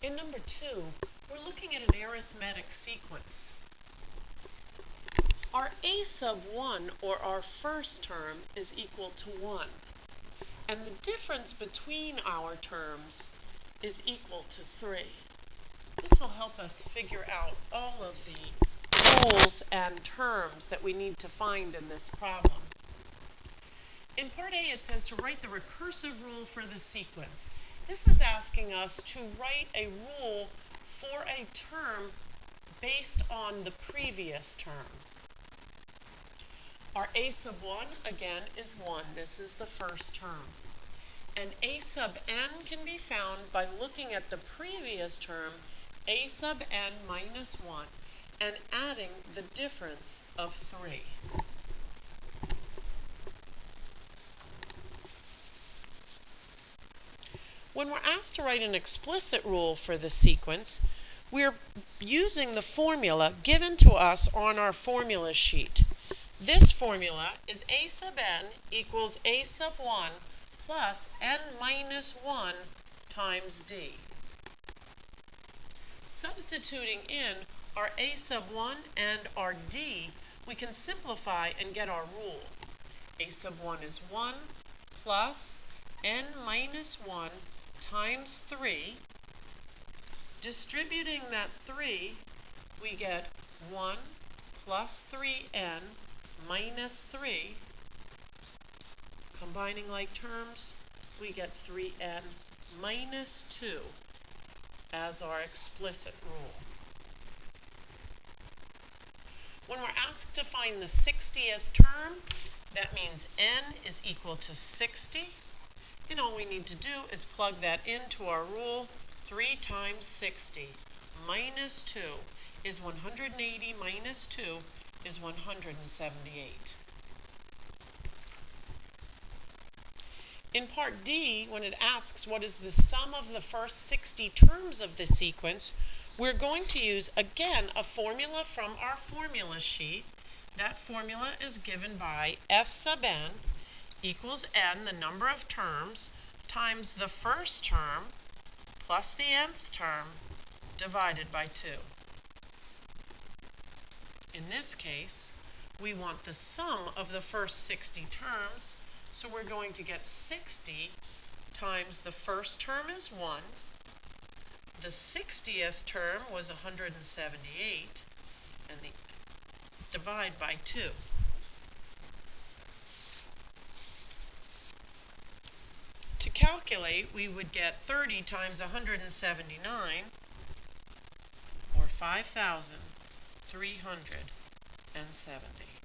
In number 2, we're looking at an arithmetic sequence. Our a sub 1, or our first term, is equal to 1. And the difference between our terms is equal to 3. This will help us figure out all of the rules and terms that we need to find in this problem. In part A, it says to write the recursive rule for the sequence. This is asking us to write a rule for a term based on the previous term. Our a sub 1, again, is 1. This is the first term. And a sub n can be found by looking at the previous term, a sub n minus 1, and adding the difference of 3. When we're asked to write an explicit rule for the sequence, we're using the formula given to us on our formula sheet. This formula is a sub n equals a sub 1 plus n minus 1 times d. Substituting in our a sub 1 and our d, we can simplify and get our rule. A sub 1 is 1 plus n minus 1 times 3. Distributing that 3, we get 1 plus 3n minus 3. Combining like terms, we get 3n minus 2 as our explicit rule. When we're asked to find the 60th term, that means n is equal to 60. And all we need to do is plug that into our rule. 3 times 60 minus 2 is 180 minus 2 is 178. In part D, when it asks what is the sum of the first 60 terms of the sequence, we're going to use, again, a formula from our formula sheet. That formula is given by s sub n equals n, the number of terms, times the first term plus the nth term divided by 2. In this case, we want the sum of the first 60 terms, so we're going to get 60 times the first term is 1, the 60th term was 178, and divide by 2. To calculate, we would get 30 times 179, or 5,370.